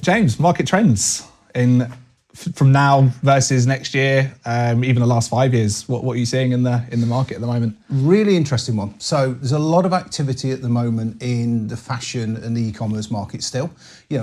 James, market trends from now versus next year, even the last 5 years. What are you seeing in the market at the moment? Really interesting one. So there's a lot of activity at the moment in the fashion and the e-commerce market still.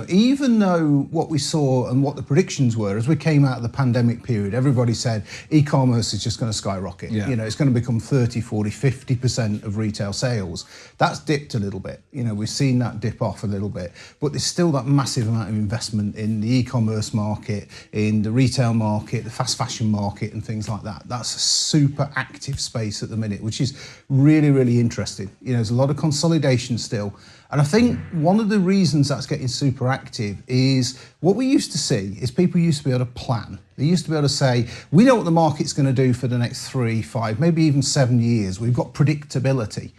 Even though what we saw and what the predictions were as we came out of the pandemic period, everybody said e-commerce is just going to skyrocket. Yeah. It's going to become 30, 40, 50% of retail sales. That's dipped a little bit. We've seen that dip off a little bit, but there's still that massive amount of investment in the e-commerce market, in the retail market, the fast fashion market and things like that. That's a super active space at the minute, which is really, really interesting. There's a lot of consolidation still. And I think one of the reasons that's getting super active is what we used to see is people used to be able to plan. They used to be able to say, we know what the market's going to do for the next 3, 5, maybe even 7 years. We've got predictability.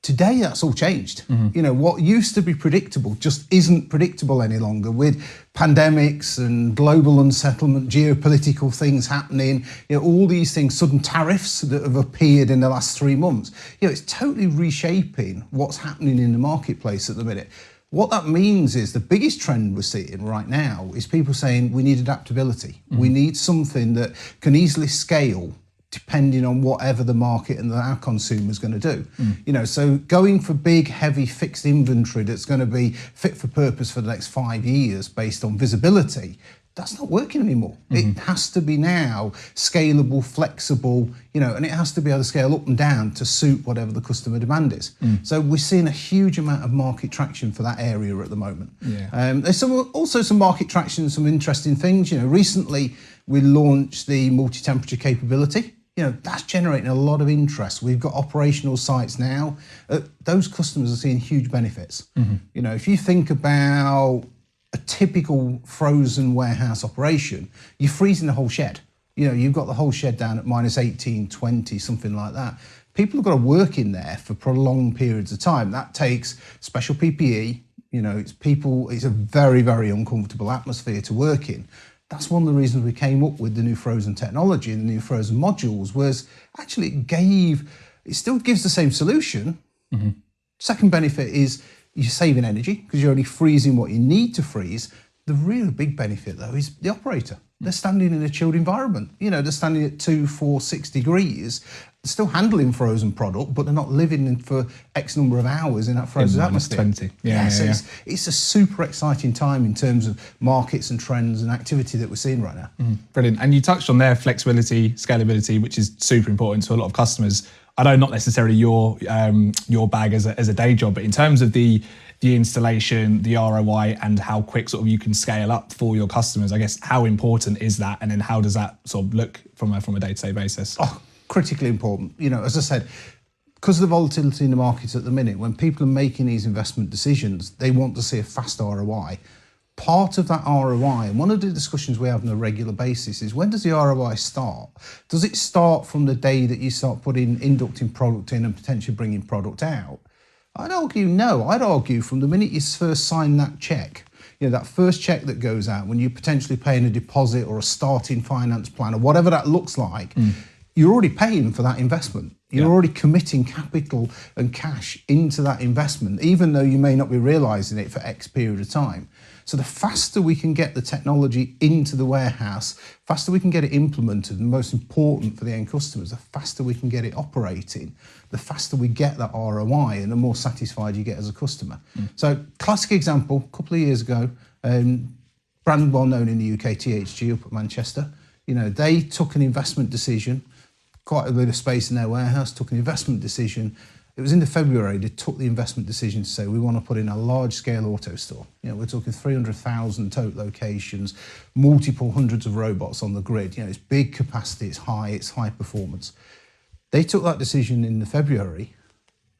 Today, that's all changed. What used to be predictable just isn't predictable any longer with pandemics and global unsettlement, geopolitical things happening, all these things, sudden tariffs that have appeared in the last 3 months. It's totally reshaping what's happening in the marketplace at the minute. What that means is the biggest trend we're seeing right now is people saying we need adaptability. We need something that can easily scale depending on whatever the market and our consumer's going to do. So going for big, heavy fixed inventory that's going to be fit for purpose for the next 5 years based on visibility, that's not working anymore. It has to be now scalable, flexible, and it has to be able to scale up and down to suit whatever the customer demand is. So we're seeing a huge amount of market traction for that area at the moment. There's also some market traction, some interesting things. Recently we launched the multi-temperature capability. That's generating a lot of interest. We've got operational sites now. Those customers are seeing huge benefits. If you think about a typical frozen warehouse operation, you're freezing the whole shed. You've got the whole shed down at minus 18, 20, something like that. People have got to work in there for prolonged periods of time. That takes special PPE. It's a very, very uncomfortable atmosphere to work in. That's one of the reasons we came up with the new frozen technology and the new frozen modules was actually it still gives the same solution. Second benefit is you're saving energy because you're only freezing what you need to freeze. The real big benefit though is the operator. They're standing in a chilled environment. They're standing at 2, 4, 6 degrees, still handling frozen product, but they're not living in for X number of hours in that frozen atmosphere. 20. It's a super exciting time in terms of markets and trends and activity that we're seeing right now. Brilliant. And you touched on their flexibility, scalability, which is super important to a lot of customers. I know not necessarily your bag as a day job, but in terms of the installation, the ROI, and how quick sort of you can scale up for your customers, I guess how important is that, and then how does that sort of look from a day-to-day basis? Critically important. As I said, because of the volatility in the markets at the minute, when people are making these investment decisions, they want to see a fast ROI. Part of that ROI, and one of the discussions we have on a regular basis is when does the ROI start? Does it start from the day that you start inducting product in and potentially bringing product out? I'd argue no. I'd argue from the minute you first sign that check, that first check that goes out when you're potentially paying a deposit or a starting finance plan or whatever that looks like, you're already paying for that investment. You're already committing capital and cash into that investment, even though you may not be realizing it for X period of time. So the faster we can get the technology into the warehouse, faster we can get it implemented, and most important for the end customers, the faster we can get it operating, the faster we get that ROI and the more satisfied you get as a customer. So classic example, a couple of years ago, brand well known in the UK, THG up at Manchester, they took an investment decision, quite a bit of space in their warehouse, took an investment decision. It was in the February, they took the investment decision to say, we want to put in a large scale Autostore. We're talking 300,000 tote locations, multiple hundreds of robots on the grid. It's big capacity, it's high performance. They took that decision in the February.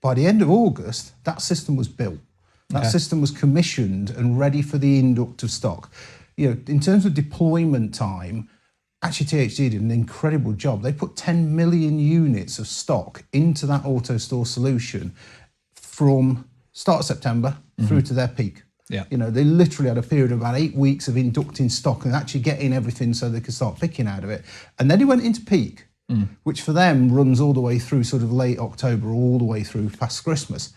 By the end of August, that system was built. That system was commissioned and ready for the induct of stock. In terms of deployment time, actually THG did an incredible job. They put 10 million units of stock into that Autostore solution from start of September through to their peak. They literally had a period of about 8 weeks of inducting stock and actually getting everything so they could start picking out of it. And then he went into peak, which for them runs all the way through sort of late October, all the way through past Christmas.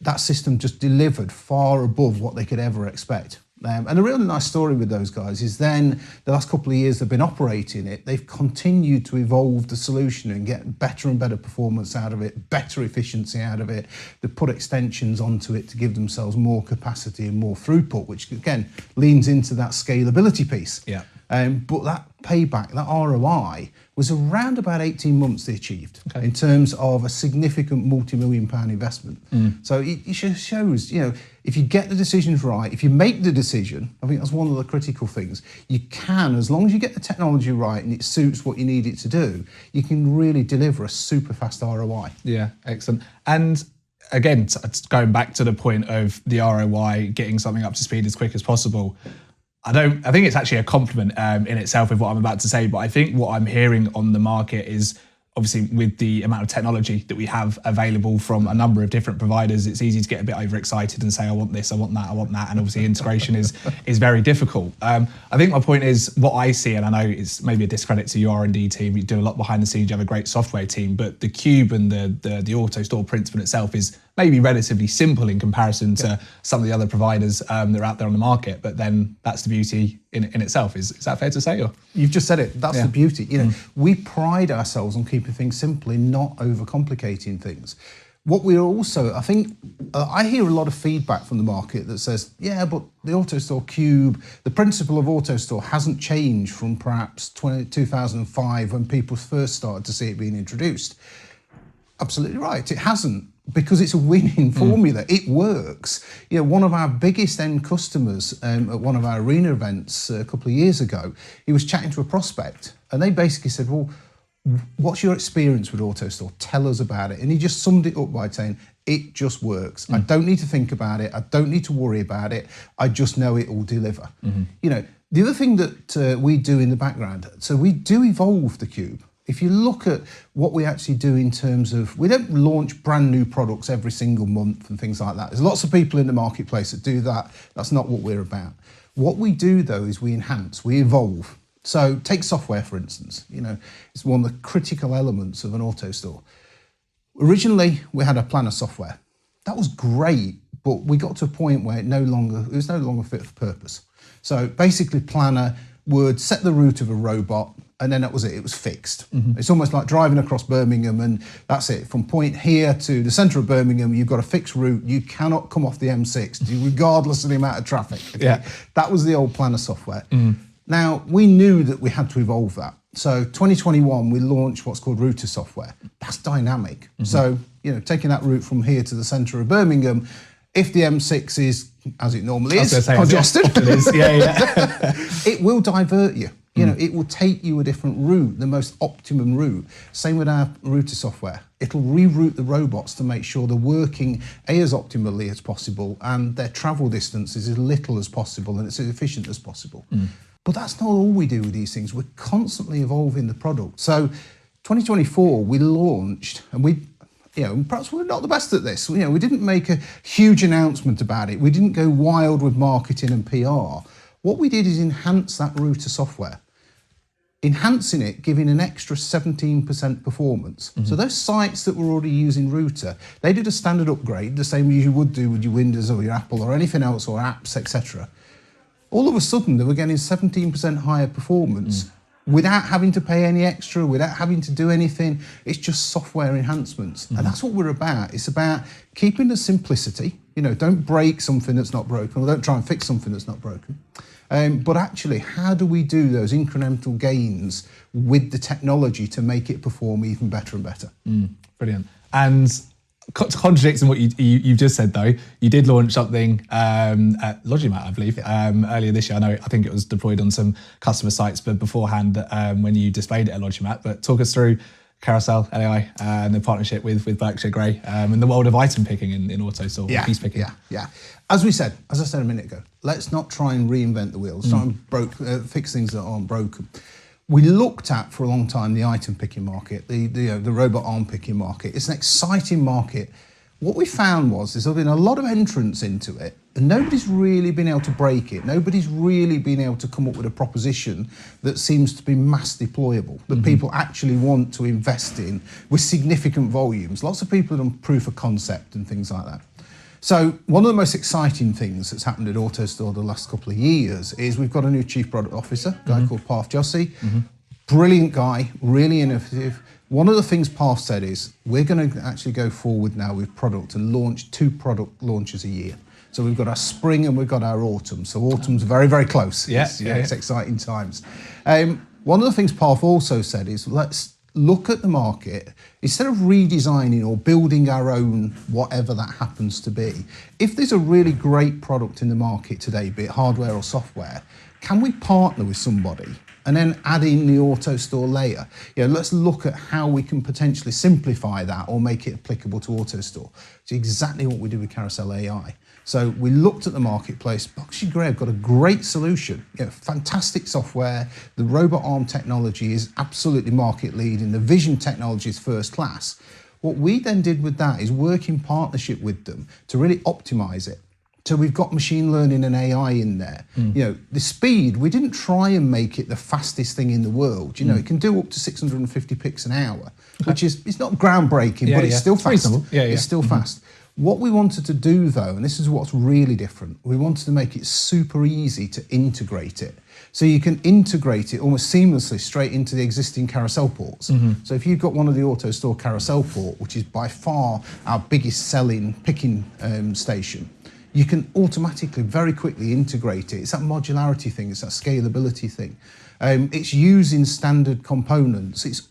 That system just delivered far above what they could ever expect. And a really nice story with those guys is then the last couple of years they've been operating it, they've continued to evolve the solution and get better and better performance out of it, better efficiency out of it. They've put extensions onto it to give themselves more capacity and more throughput, which again leans into that scalability piece. Yeah. But that payback, that ROI, was around about 18 months they achieved in terms of a significant multi-million-pound investment. So it just shows, if you get the decisions right, if you make the decision, I think that's one of the critical things, you can, as long as you get the technology right and it suits what you need it to do, you can really deliver a super fast ROI. Yeah, excellent. And again, going back to the point of the ROI, getting something up to speed as quick as possible, I think it's actually a compliment in itself with what I'm about to say, but I think what I'm hearing on the market is obviously with the amount of technology that we have available from a number of different providers, it's easy to get a bit overexcited and say, I want this, I want that, I want that. And obviously integration is very difficult. I think my point is what I see, and I know it's maybe a discredit to your R&D team, you do a lot behind the scenes, you have a great software team, but the Cube and the Autostore principle itself is maybe relatively simple in comparison to some of the other providers that are out there on the market, but then that's the beauty in itself. Is that fair to say? Or? You've just said it. That's the beauty. We pride ourselves on keeping things simple and not overcomplicating things. What we're also, I think, I hear a lot of feedback from the market that says, yeah, but the Autostore Cube, the principle of Autostore hasn't changed from perhaps 2005 when people first started to see it being introduced. Absolutely right, it hasn't, because it's a winning formula. It works. One of our biggest end customers at one of our arena events a couple of years ago, he was chatting to a prospect and they basically said, well, what's your experience with Autostore? Tell us about it. And he just summed it up by saying, it just works. I don't need to think about it. I don't need to worry about it. I just know it will deliver. The other thing that we do in the background, so we do evolve the Cube. If you look at what we actually do in terms of, we don't launch brand new products every single month and things like that. There's lots of people in the marketplace that do that. That's not what we're about. What we do though is we enhance, we evolve. So take software, for instance. It's one of the critical elements of an Autostore. Originally, we had a planner software. That was great, but we got to a point where it was no longer fit for purpose. So basically, planner would set the route of a robot, and then that was it. It was fixed. It's almost like driving across Birmingham, and that's it. From point here to the centre of Birmingham, you've got a fixed route. You cannot come off the M6, regardless of the amount of traffic. Okay? Yeah. That was the old planner software. Now, we knew that we had to evolve that. So 2021, we launched what's called router software. That's dynamic. So, taking that route from here to the centre of Birmingham, if the M6 is, as it normally is, congested, it will divert you. It will take you a different route, the most optimum route. Same with our router software. It'll reroute the robots to make sure they're working as optimally as possible and their travel distance is as little as possible and it's as efficient as possible. But that's not all we do with these things. We're constantly evolving the product. So 2024, we launched, and perhaps we're not the best at this. We didn't make a huge announcement about it. We didn't go wild with marketing and PR. What we did is enhance that router software. Enhancing it, giving an extra 17% performance. So those sites that were already using router, they did a standard upgrade, the same as you would do with your Windows or your Apple or anything else or apps, etc. All of a sudden, they were getting 17% higher performance without having to pay any extra, without having to do anything. It's just software enhancements. And that's what we're about. It's about keeping the simplicity. Don't break something that's not broken, or don't try and fix something that's not broken. But actually, how do we do those incremental gains with the technology to make it perform even better and better? Brilliant. And contradicting what you've just said, though, you did launch something at Logimat, I believe, earlier this year. I think it was deployed on some customer sites, but beforehand when you displayed it at Logimat. But talk us through Carousel AI and the partnership with Berkshire Grey and the world of item picking in Autostore, piece picking. As I said a minute ago, let's not try and reinvent the wheel. Let's try and fix things that aren't broken. We looked at for a long time the item picking market, the robot arm picking market. It's an exciting market. What we found was there's been a lot of entrants into it, and nobody's really been able to break it. Nobody's really been able to come up with a proposition that seems to be mass deployable, that people actually want to invest in with significant volumes. Lots of people have done proof of concept and things like that. So one of the most exciting things that's happened at Autostore the last couple of years is we've got a new chief product officer, a guy called Parth Joshi. Brilliant guy, really innovative. One of the things Parth said is we're going to actually go forward now with product and launch 2 product launches a year. So we've got our spring and we've got our autumn. So autumn's very, very close. It's exciting times. One of the things Parth also said is let's look at the market, instead of redesigning or building our own, whatever that happens to be, if there's a really great product in the market today, be it hardware or software, can we partner with somebody and then add in the Autostore layer? Let's look at how we can potentially simplify that or make it applicable to Autostore. It's exactly what we do with Carousel AI. So we looked at the marketplace. Berkshire Grey have got a great solution, fantastic software. The robot arm technology is absolutely market leading. The vision technology is first class. What we then did with that is work in partnership with them to really optimize it. So we've got machine learning and AI in there. The speed, we didn't try and make it the fastest thing in the world. It can do up to 650 pics an hour, which is, it's not groundbreaking, but it's still fast. It's still fast. What we wanted to do though, and this is what's really different, we wanted to make it super easy to integrate it. So you can integrate it almost seamlessly straight into the existing carousel ports. So if you've got one of the Autostore carousel port, which is by far our biggest selling picking station, you can automatically, very quickly integrate it. It's that modularity thing, it's that scalability thing. It's using standard components. It's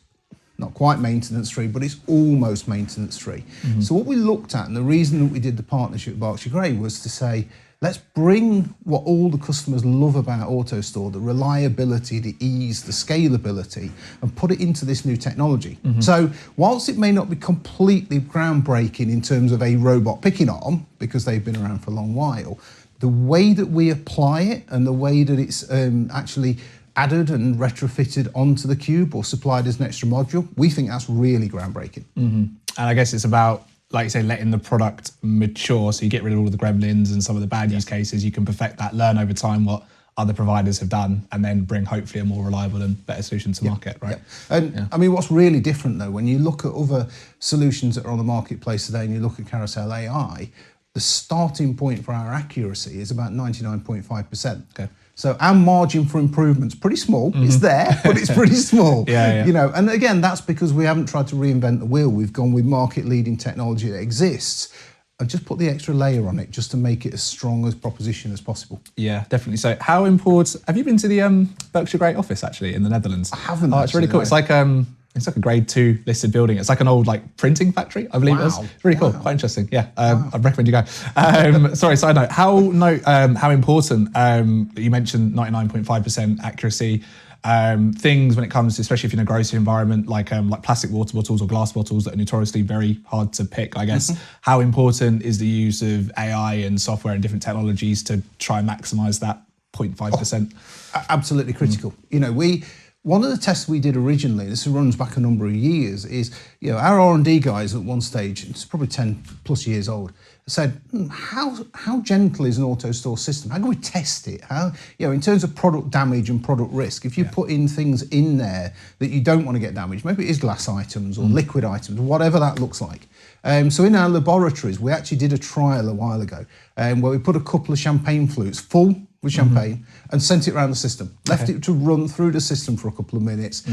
not quite maintenance free, but it's almost maintenance free. So what we looked at, and the reason that we did the partnership with Berkshire Grey was to say, let's bring what all the customers love about Autostore, the reliability, the ease, the scalability, and put it into this new technology. So whilst it may not be completely groundbreaking in terms of a robot picking arm, because they've been around for a long while, the way that we apply it and the way that it's actually added and retrofitted onto the cube or supplied as an extra module, we think that's really groundbreaking. And I guess it's about, like you say, letting the product mature, so you get rid of all of the gremlins and some of the bad use cases. You can perfect that, learn over time what other providers have done, and then bring hopefully a more reliable and better solution to market, right? And I mean, what's really different though, when you look at other solutions that are on the marketplace today and you look at Carousel AI, the starting point for our accuracy is about 99.5%. Okay. So our margin for improvement's pretty small. It's there, but it's pretty small. And again, that's because we haven't tried to reinvent the wheel. We've gone with market-leading technology that exists and just put the extra layer on it just to make it as strong as proposition as possible. Yeah, definitely. So how important, have you been to the Berkshire Grey office actually in the Netherlands? I haven't. Oh, it's really cool. No. It's like a grade 2 listed building. It's like an old printing factory, I believe it was. It's really cool, quite interesting. Yeah, I'd recommend you go. Sorry, side note. How important, you mentioned 99.5% accuracy, things when it comes to, especially if you're in a grocery environment, like plastic water bottles or glass bottles that are notoriously very hard to pick, I guess. How important is the use of AI and software and different technologies to try and maximize that 0.5%? Absolutely critical. One of the tests we did originally, this runs back a number of years, is our R&D guys at one stage, it's probably 10 plus years old, said, how gentle is an Autostore system? How can we test it? How, in terms of product damage and product risk, if you put in things in there that you don't want to get damaged, maybe it is glass items or liquid items, whatever that looks like. So in our laboratories, we actually did a trial a while ago where we put a couple of champagne flutes full with champagne and sent it around the system. Left it to run through the system for a couple of minutes,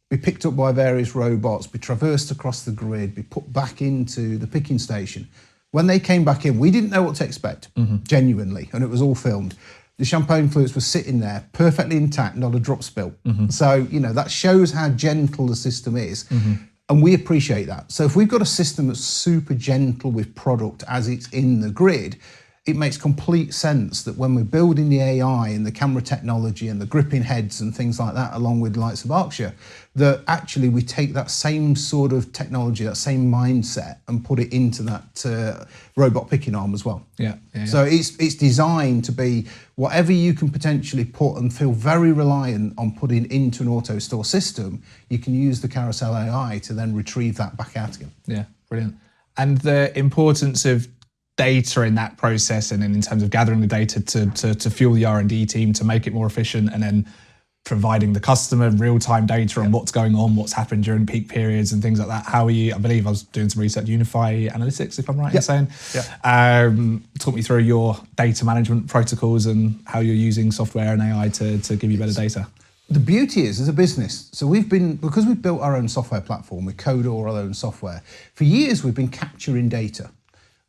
be picked up by various robots, be traversed across the grid, be put back into the picking station. When they came back in, we didn't know what to expect, genuinely, and it was all filmed. The champagne flutes were sitting there, perfectly intact, not a drop spill. So, that shows how gentle the system is. And we appreciate that. So if we've got a system that's super gentle with product as it's in the grid, it makes complete sense that when we're building the AI and the camera technology and the gripping heads and things like that, along with the likes of Berkshire, that actually we take that same sort of technology, that same mindset, and put it into that robot picking arm as well. So it's designed to be whatever you can potentially put and feel very reliant on putting into an Autostore system, you can use the Carousel AI to then retrieve that back out again. Yeah, brilliant. And the importance of data in that process, and then in terms of gathering the data to fuel the R&D team to make it more efficient, and then providing the customer real-time data on what's going on, what's happened during peak periods and things like that. How are you, I believe I was doing some research, Unify Analytics, if I'm right in saying. Talk me through your data management protocols and how you're using software and AI to give you better data. The beauty is, as a business, so because we've built our own software platform, we code all our own software, for years we've been capturing data.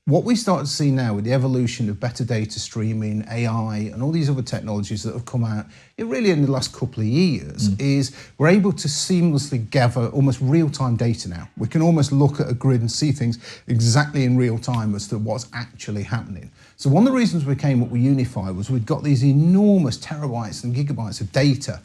What we start to see now with the evolution of better data streaming, AI, and all these other technologies that have come out really in the last couple of years, is we're able to seamlessly gather almost real-time data now. We can almost look at a grid and see things exactly in real time as to what's actually happening. So one of the reasons we came up with Unify was we'd got these enormous terabytes and gigabytes of data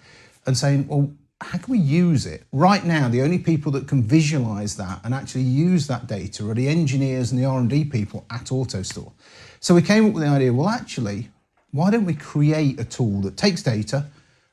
and saying, well, how can we use it? Right now, the only people that can visualize that and actually use that data are the engineers and the R&D people at Autostore. So we came up with the idea, well, actually, why don't we create a tool that takes data,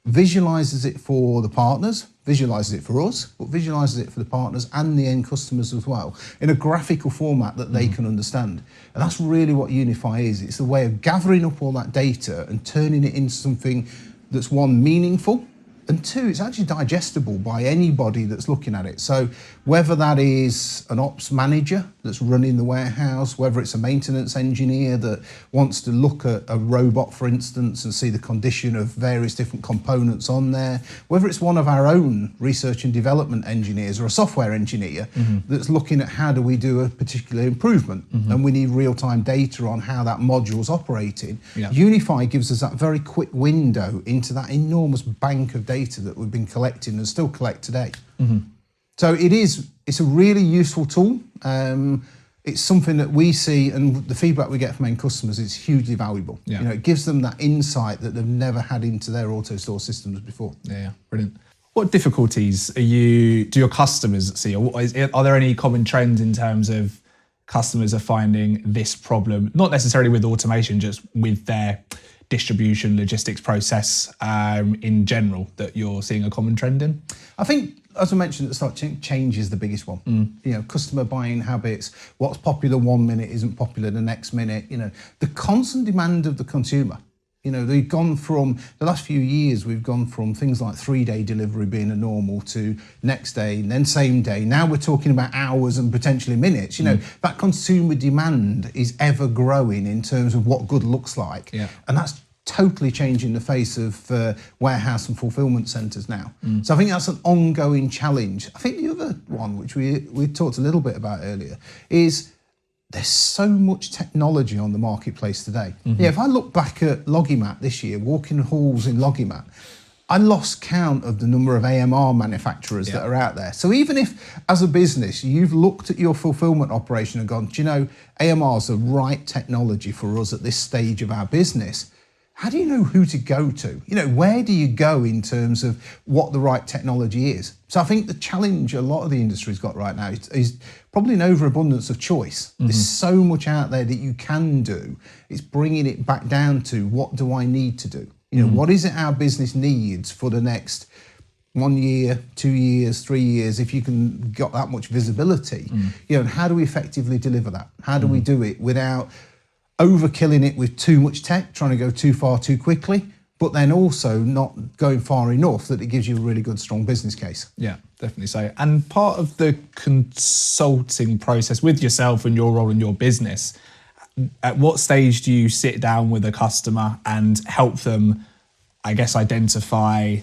visualizes it for the partners, visualizes it for us, but visualizes it for the partners and the end customers as well, in a graphical format that they can understand. And that's really what Unify is. It's a way of gathering up all that data and turning it into something that's, one, meaningful, and two, it's actually digestible by anybody that's looking at it. So whether that is an ops manager that's running the warehouse, whether it's a maintenance engineer that wants to look at a robot, for instance, and see the condition of various different components on there, whether it's one of our own research and development engineers or a software engineer that's looking at how do we do a particular improvement, and we need real-time data on how that module's operating. Unify gives us that very quick window into that enormous bank of data that we've been collecting and still collect today. So it's a really useful tool. It's something that we see, and the feedback we get from end customers is hugely valuable. You know, it gives them that insight that they've never had into their Autostore systems before. Yeah, brilliant. What difficulties do your customers see, or are there any common trends in terms of customers are finding this problem, not necessarily with automation, just with their distribution logistics process in general, that you're seeing a common trend in? I think, as I mentioned at the start, change is the biggest one. You know, customer buying habits, what's popular one minute isn't popular the next minute. You know, the constant demand of the consumer. You know, they've gone from, the last few years, we've gone from things like 3-day delivery being a normal to next day and then same day. Now we're talking about hours and potentially minutes. You know, that consumer demand is ever growing in terms of what good looks like. And that's totally changing the face of warehouse and fulfillment centres now. So I think that's an ongoing challenge. I think the other one, which we talked a little bit about earlier, is there's so much technology on the marketplace today. Yeah, if I look back at Logimat this year, walking halls in Logimat, I lost count of the number of AMR manufacturers that are out there. So even if, as a business, you've looked at your fulfillment operation and gone, do you know, AMR is the right technology for us at this stage of our business, how do you know who to go to? You know, where do you go in terms of what the right technology is? So I think the challenge a lot of the industry's got right now is probably an overabundance of choice. There's so much out there that you can do. It's bringing it back down to, what do I need to do? You know, what is it our business needs for the next 1 year, 2 years, 3 years, if you can got that much visibility, you know, and how do we effectively deliver that? How do we do it without overkilling it with too much tech, trying to go too far too quickly, but then also not going far enough that it gives you a really good, strong business case? Yeah, definitely so. And part of the consulting process with yourself and your role in your business, at what stage do you sit down with a customer and help them, I guess, identify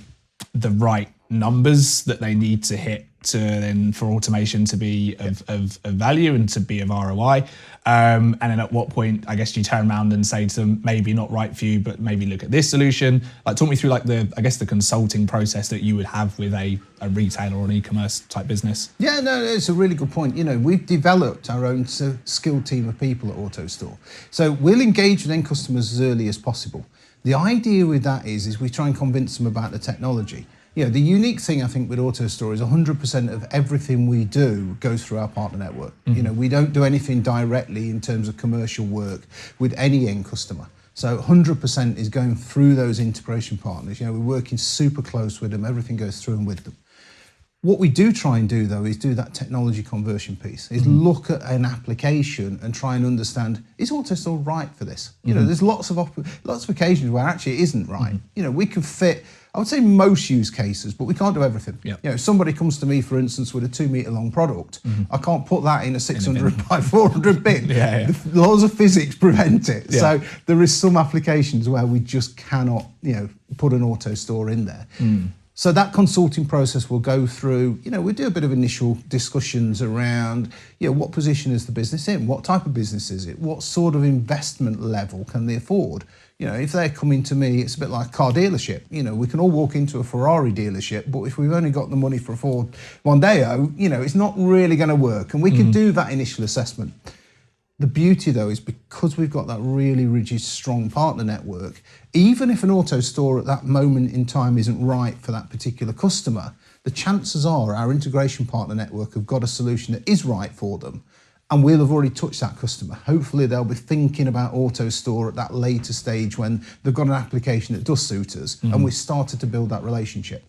the right numbers that they need to hit to then for automation to be of value and to be of ROI? And then at what point, I guess, do you turn around and say to them, maybe not right for you, but maybe look at this solution? Like, talk me through like the consulting process that you would have with a retailer or an e-commerce type business. Yeah, no, it's a really good point. You know, we've developed our own skilled team of people at Autostore. So we'll engage with end customers as early as possible. The idea with that is we try and convince them about the technology. You know, the unique thing I think with Autostore is 100% of everything we do goes through our partner network. You know, we don't do anything directly in terms of commercial work with any end customer. So 100% is going through those integration partners. You know, we're working super close with them. Everything goes through and with them. What we do try and do though is do that technology conversion piece, is look at an application and try and understand, is Autostore right for this? You know, there's lots of occasions where actually it isn't right. You know, we can fit, I would say most use cases, but we can't do everything. Yep. You know, if somebody comes to me, for instance, with a 2 meter long product, I can't put that in a 600 by 400 bin. The laws of physics prevent it. So there is some applications where we just cannot, you know, put an Autostore in there. So that consulting process will go through, you know, we do a bit of initial discussions around, you know, what position is the business in? What type of business is it? What sort of investment level can they afford? You know, if they're coming to me, it's a bit like a car dealership. You know, we can all walk into a Ferrari dealership, but if we've only got the money for a Ford Mondeo, you know, it's not really going to work. And we can do that initial assessment. The beauty though is because we've got that really rigid, strong partner network, even if an Autostore at that moment in time isn't right for that particular customer, the chances are our integration partner network have got a solution that is right for them. And we'll have already touched that customer. Hopefully they'll be thinking about Autostore at that later stage when they've got an application that does suit us and we've started to build that relationship.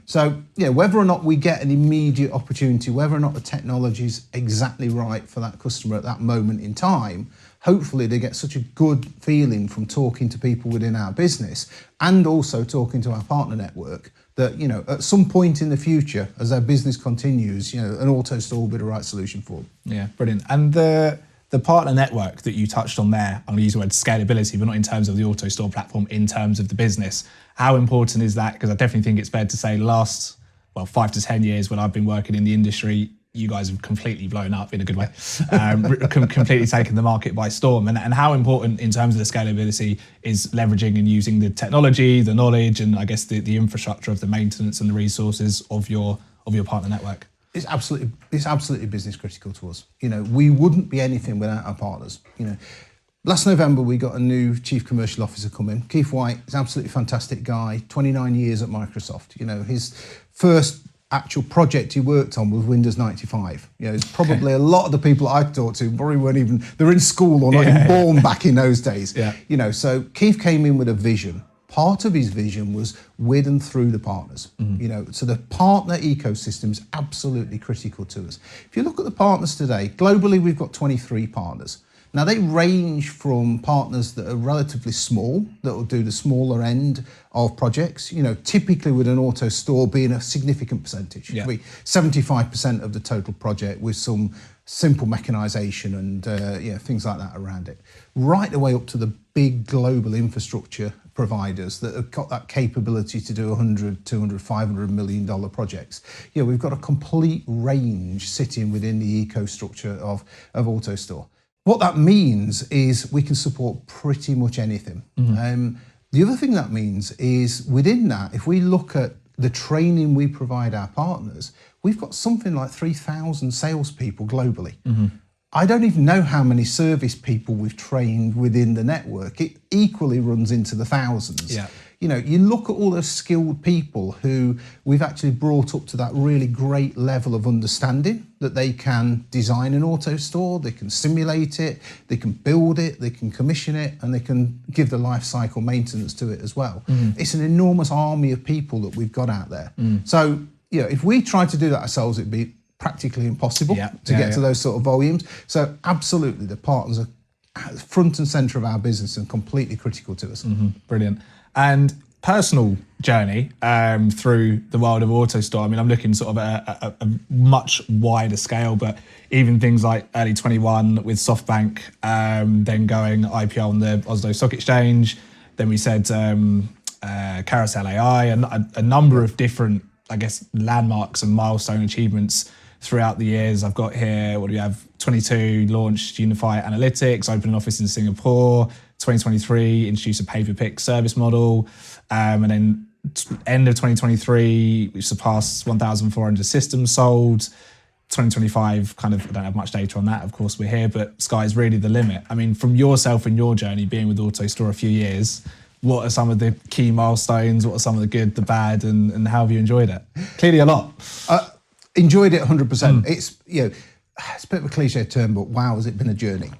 So yeah, whether or not we get an immediate opportunity, whether or not the technology is exactly right for that customer at that moment in time, hopefully they get such a good feeling from talking to people within our business and also talking to our partner network that, you know, at some point in the future, as our business continues, you know, an Autostore will be the right solution for them. Yeah, brilliant. And the partner network that you touched on there, I'm going to use the word scalability, but not in terms of the Autostore platform, in terms of the business. How important is that? Because I definitely think it's fair to say last, 5 to 10 years when I've been working in the industry, you guys have completely blown up in a good way, completely taken the market by storm. And how important in terms of the scalability is leveraging and using the technology, the knowledge, and I guess the infrastructure of the maintenance and the resources of your partner network? It's absolutely business critical to us. You know, we wouldn't be anything without our partners. You know, last November we got a new chief commercial officer come in. Keith White is an absolutely fantastic guy. 29 years at Microsoft. You know, his first actual project he worked on was Windows 95. You know, it's probably a lot of the people I talked to probably weren't even, they were in school or not even born back in those days. You know, so Keith came in with a vision. Part of his vision was with and through the partners. You know, so the partner ecosystem is absolutely critical to us. If you look at the partners today, globally we've got 23 partners. Now they range from partners that are relatively small, that will do the smaller end of projects, you know, typically with an Autostore being a significant percentage. It could be 75% of the total project with some simple mechanisation and you know, things like that around it. Right the way up to the big global infrastructure providers that have got that capability to do 100, 200, $500 million projects. You know, we've got a complete range sitting within the ecostructure of Autostore. What that means is we can support pretty much anything. The other thing that means is within that, if we look at the training we provide our partners, we've got something like 3,000 salespeople globally. I don't even know how many service people we've trained within the network. It equally runs into the thousands. You know, you look at all those skilled people who we've actually brought up to that really great level of understanding that they can design an Autostore, they can simulate it, they can build it, they can commission it, and they can give the life cycle maintenance to it as well. It's an enormous army of people that we've got out there. So, you know, if we tried to do that ourselves, it'd be practically impossible to get to those sort of volumes. So absolutely, the partners are front and center of our business and completely critical to us. Brilliant. And personal journey through the world of Autostore. I mean, I'm looking sort of at a much wider scale, but even things like early 21 with SoftBank, then going IPO on the Oslo Stock Exchange. Then we said Carousel AI, and a number of different, I guess, landmarks and milestone achievements throughout the years. I've got here, what do we have? 22 launched Unify Analytics, opened an office in Singapore. 2023 introduced a pay-per-pick service model, and then end of 2023 we surpassed 1,400 systems sold. 2025, kind of, I don't have much data on that, of course we're here, but sky's really the limit. I mean, from yourself and your journey being with Autostore a few years, what are some of the key milestones? What are some of the good, the bad, and how have you enjoyed it? Clearly a lot. Enjoyed it 100%. It's, you know, it's a bit of a cliche term, but wow, has it been a journey?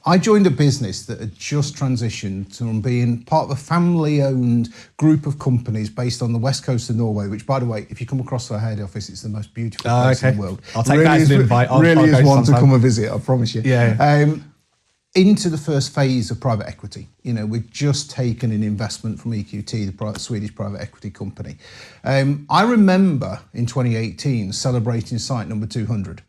I joined a business that had just transitioned from being part of a family-owned group of companies based on the west coast of Norway, which, by the way, if you come across our head office, it's the most beautiful place in the world. I'll take that as an invite. Really is one to come and visit, I promise you. Yeah. Into the first phase of private equity. We've just taken an investment from EQT, the Swedish private equity company. I remember in 2018 celebrating site number 200.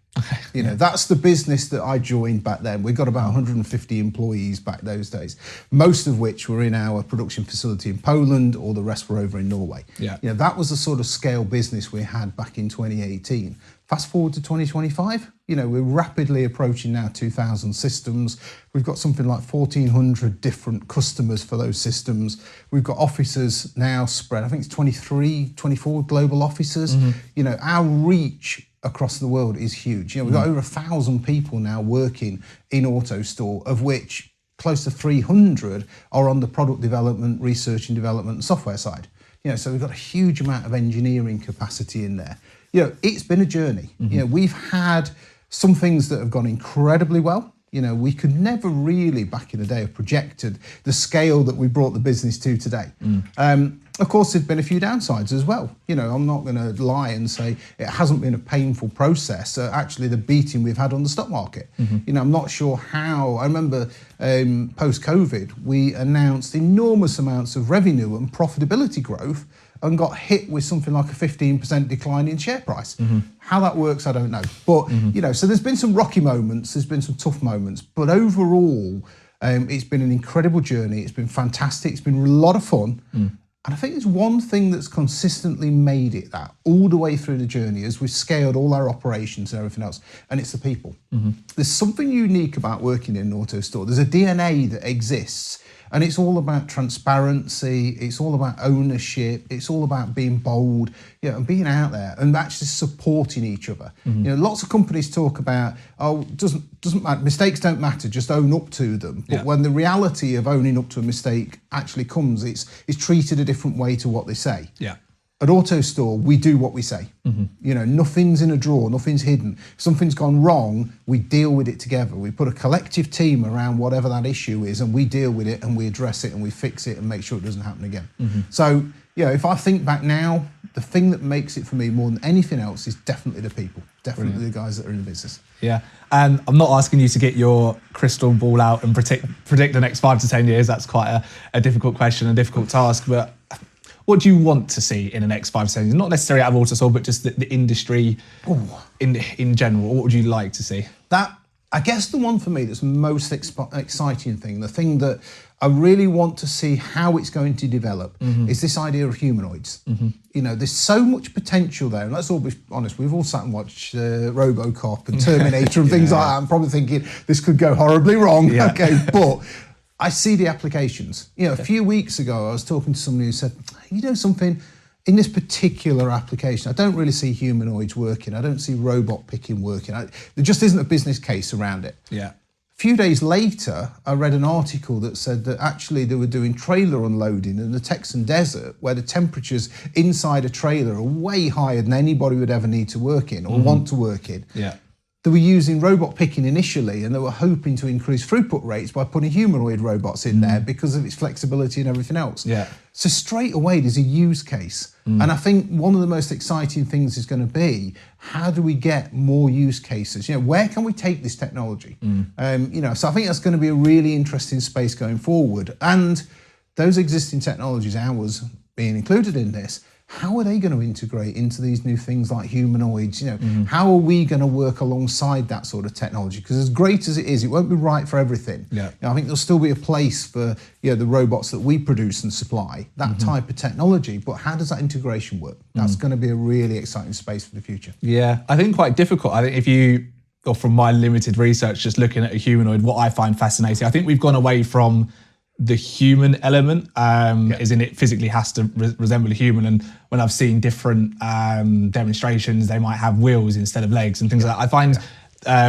That's the business that I joined back then. We got about 150 employees back those days, most of which were in our production facility in Poland, or the rest were over in Norway. That was the sort of scale business we had back in 2018. Fast forward to 2025, we're rapidly approaching now 2,000 systems. We've got something like 1,400 different customers for those systems. We've got offices now spread, I think it's 23, 24 global offices. Our reach across the world is huge. We've got over 1,000 people now working in Autostore, of which close to 300 are on the product development, research and development and software side. So we've got a huge amount of engineering capacity in there. It's been a journey. We've had some things that have gone incredibly well. We could never really, back in the day, have projected the scale that we brought the business to today. Of course, there's been a few downsides as well. I'm not going to lie and say it hasn't been a painful process. Actually, the beating we've had on the stock market. I'm not sure how. I remember post-COVID, we announced enormous amounts of revenue and profitability growth and got hit with something like a 15% decline in share price. How that works, I don't know. But, so there's been some rocky moments, there's been some tough moments, but overall, it's been an incredible journey. It's been fantastic. It's been a lot of fun. And I think there's one thing that's consistently made it that all the way through the journey as we've scaled all our operations and everything else, and it's the people. There's something unique about working in an Autostore. There's a DNA that exists, and it's all about transparency, it's all about ownership, it's all about being bold, and being out there and actually supporting each other. Lots of companies talk about, doesn't matter, mistakes don't matter, just own up to them. But when the reality of owning up to a mistake actually comes, it's treated a different way to what they say. At Autostore, we do what we say. Nothing's in a drawer, nothing's hidden. If something's gone wrong, we deal with it together. We put a collective team around whatever that issue is, and we deal with it and we address it and we fix it and make sure it doesn't happen again. So, if I think back now, the thing that makes it for me more than anything else is definitely the people, definitely the guys that are in the business. And I'm not asking you to get your crystal ball out and predict the next 5 to 10 years. That's quite a difficult question, a difficult task, but what do you want to see in the next 5 to 10 years? Not necessarily out of Autostore, but just the industry in general. What would you like to see? I guess the one for me that's most exciting thing, the thing that I really want to see how it's going to develop, is this idea of humanoids. There's so much potential there, and let's all be honest, we've all sat and watched RoboCop and Terminator and things like that, and probably thinking this could go horribly wrong. Okay, but I see the applications. A few weeks ago, I was talking to somebody who said, something, in this particular application, I don't really see humanoids working. I don't see robot picking working. There just isn't a business case around it. A few days later, I read an article that said that actually they were doing trailer unloading in the Texan desert, where the temperatures inside a trailer are way higher than anybody would ever need to work in or want to work in. They were using robot picking initially, and they were hoping to increase throughput rates by putting humanoid robots in there because of its flexibility and everything else. So straight away, there's a use case. And I think one of the most exciting things is going to be, how do we get more use cases? Where can we take this technology? So I think that's going to be a really interesting space going forward. And those existing technologies, ours being included in this, how are they going to integrate into these new things like humanoids? How are we going to work alongside that sort of technology? Because as great as it is, it won't be right for everything. I think there'll still be a place for the robots that we produce and supply, that type of technology. But how does that integration work? That's going to be a really exciting space for the future. I think quite difficult. I think or from my limited research, just looking at a humanoid, what I find fascinating, I think we've gone away from the human element, as in it physically has to resemble a human. And when I've seen different demonstrations, they might have wheels instead of legs and things like that. I find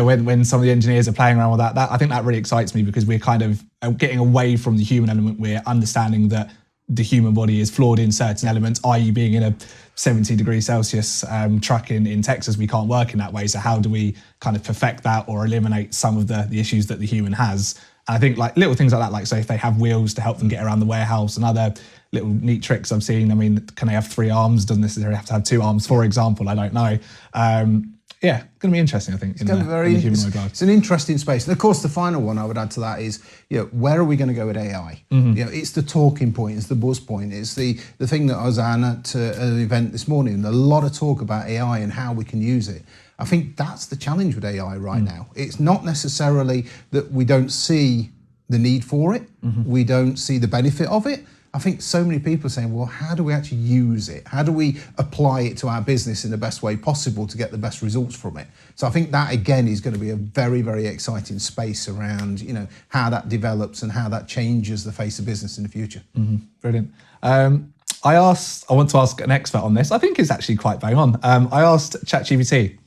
when some of the engineers are playing around with that, I think that really excites me, because we're kind of getting away from the human element. We're understanding that the human body is flawed in certain elements, i.e. being in a 70 degrees Celsius truck in Texas, we can't work in that way. So how do we kind of perfect that or eliminate some of the issues that the human has? And I think like little things like that, like so if they have wheels to help them get around the warehouse and other little neat tricks I've seen. I mean, can they have 3 arms? Doesn't necessarily have to have 2 arms, for example. I don't know. Yeah, going to be interesting, I think, in the humanoid life. It's an interesting space. And of course, the final one I would add to that is, where are we going to go with AI? It's the talking point, it's the buzz point, it's the thing that I was at an event this morning, a lot of talk about AI and how we can use it. I think that's the challenge with AI right now. It's not necessarily that we don't see the need for it, we don't see the benefit of it. I think so many people are saying, well, how do we actually use it? How do we apply it to our business in the best way possible to get the best results from it? So I think that, again, is going to be a very, very exciting space around, how that develops and how that changes the face of business in the future. Brilliant. I want to ask an expert on this. I think it's actually quite bang on. I asked ChatGPT,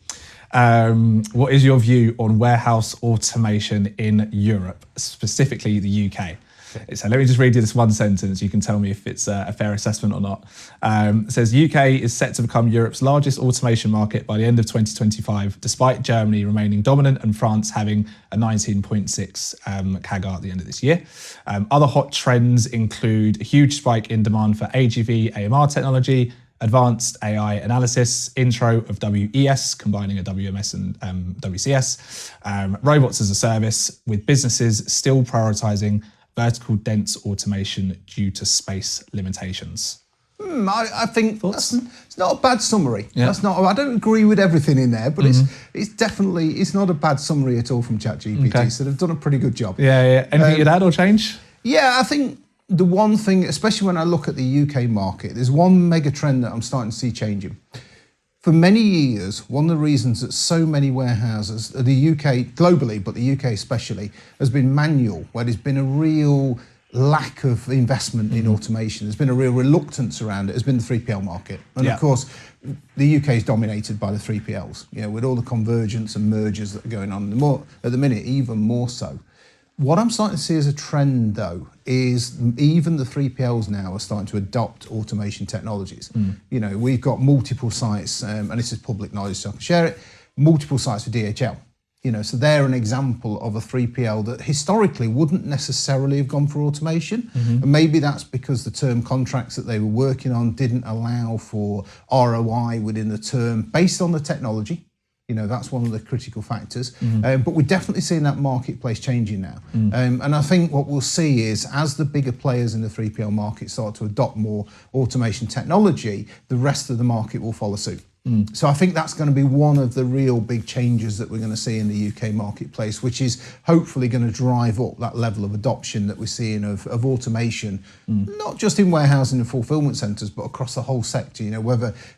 what is your view on warehouse automation in Europe, specifically the UK? So let me just read you this one sentence. You can tell me if it's a fair assessment or not. It says, UK is set to become Europe's largest automation market by the end of 2025, despite Germany remaining dominant and France having a 19.6 CAGR at the end of this year. Other hot trends include a huge spike in demand for AGV AMR technology, advanced AI analysis, intro of WES, combining a WMS and WCS, robots as a service, with businesses still prioritizing vertical dense automation due to space limitations. I think it's not a bad summary. Yeah. I don't agree with everything in there, but it's not a bad summary at all from ChatGPT. Okay. So they've done a pretty good job. Yeah. Anything you'd add or change? Yeah, I think the one thing, especially when I look at the UK market, there's one mega trend that I'm starting to see changing. For many years, one of the reasons that so many warehouses, the UK globally, but the UK especially, has been manual, where there's been a real lack of investment in automation. There's been a real reluctance around it, has been the 3PL market. And of course, the UK is dominated by the 3PLs, with all the convergence and mergers that are going on, at the minute, even more so. What I'm starting to see as a trend, though, is even the 3PLs now are starting to adopt automation technologies. We've got multiple sites, and this is public knowledge, so I can share it, multiple sites for DHL. So they're an example of a 3PL that historically wouldn't necessarily have gone for automation. And maybe that's because the term contracts that they were working on didn't allow for ROI within the term based on the technology. That's one of the critical factors. But we're definitely seeing that marketplace changing now. And I think what we'll see is as the bigger players in the 3PL market start to adopt more automation technology, the rest of the market will follow suit. So I think that's going to be one of the real big changes that we're going to see in the UK marketplace, which is hopefully going to drive up that level of adoption that we're seeing of automation, not just in warehousing and fulfillment centres, but across the whole sector,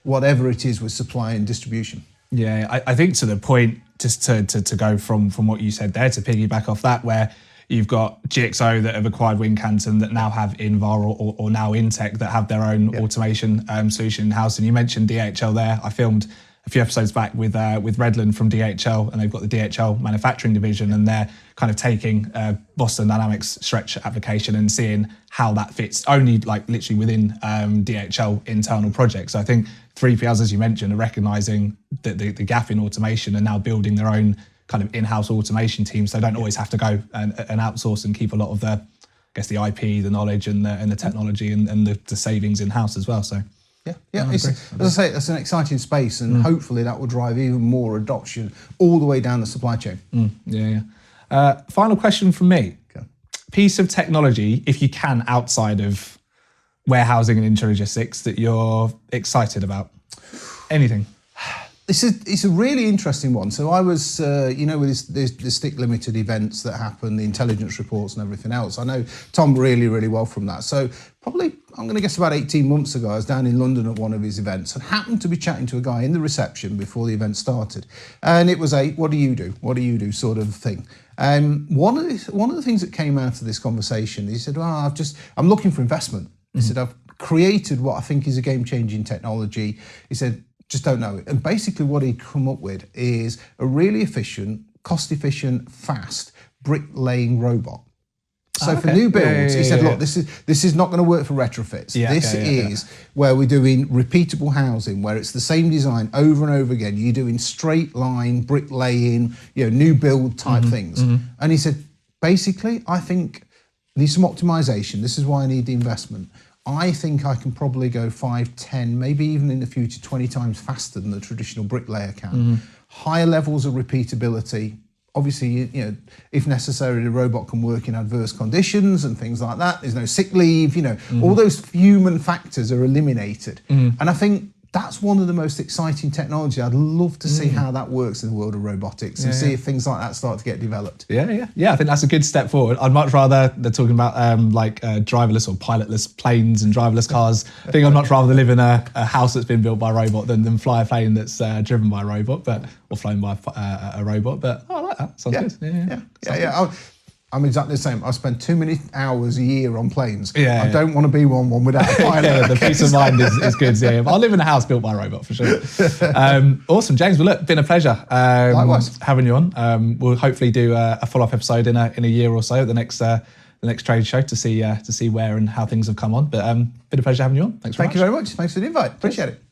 whatever it is with supply and distribution. Yeah, I think to the point, just to go from what you said there, to piggyback off that, where you've got GXO that have acquired Wincanton that now have Invar or now Intech that have their own automation solution in-house. And you mentioned DHL there. I filmed a few episodes back with Redland from DHL, and they've got the DHL manufacturing division, and they're kind of taking Boston Dynamics stretch application and seeing how that fits only like literally within DHL internal projects. So I think 3PLs, as you mentioned, are recognizing the gap in automation and now building their own kind of in-house automation team. So they don't always have to go and outsource and keep a lot of the IP, the knowledge and the technology and the savings in-house as well. So as I say, that's an exciting space, and hopefully that will drive even more adoption all the way down the supply chain. Final question from me. Okay. Piece of technology, if you can, outside of warehousing and intralogistics that you're excited about? Anything? It's a really interesting one. So I was, with the stick limited events that happen, the intelligence reports and everything else. I know Tom really, really well from that. So probably, I'm going to guess about 18 months ago, I was down in London at one of his events and happened to be chatting to a guy in the reception before the event started. And it was what do you do? What do you do sort of thing. One of the things that came out of this conversation, he said, well, I'm looking for investment. He said, I've created what I think is a game-changing technology. He said, just don't know it. And basically what he'd come up with is a really efficient, cost-efficient, fast bricklaying robot. So for new builds, he said, look, this is not going to work for retrofits. This is where we're doing repeatable housing, where it's the same design over and over again. You're doing straight line, bricklaying, new build type things. And he said, basically, I think there's some optimization. This is why I need the investment. I think I can probably go 5, 10, maybe even in the future 20 times faster than the traditional bricklayer can. Higher levels of repeatability. Obviously, if necessary, the robot can work in adverse conditions and things like that. There's no sick leave, all those human factors are eliminated. And I think that's one of the most exciting technology. I'd love to see how that works in the world of robotics and see if things like that start to get developed. Yeah, I think that's a good step forward. I'd much rather they're talking about driverless or pilotless planes and driverless cars. I think I'd much rather live in a house that's been built by a robot than fly a plane that's driven by a robot, or flown by a robot. But I like that. Sounds good. Yeah. I'm exactly the same. I spend too many hours a year on planes. I don't want to be one without a pilot. The peace of mind is good. Yeah, I'll live in a house built by a robot for sure. Awesome, James. Well, look, been a pleasure Likewise. having you on. We'll hopefully do a follow-up episode in a year or so at the next trade show to see where and how things have come on. But been a pleasure having you on. Thank you very much. Thanks for the invite. Appreciate it.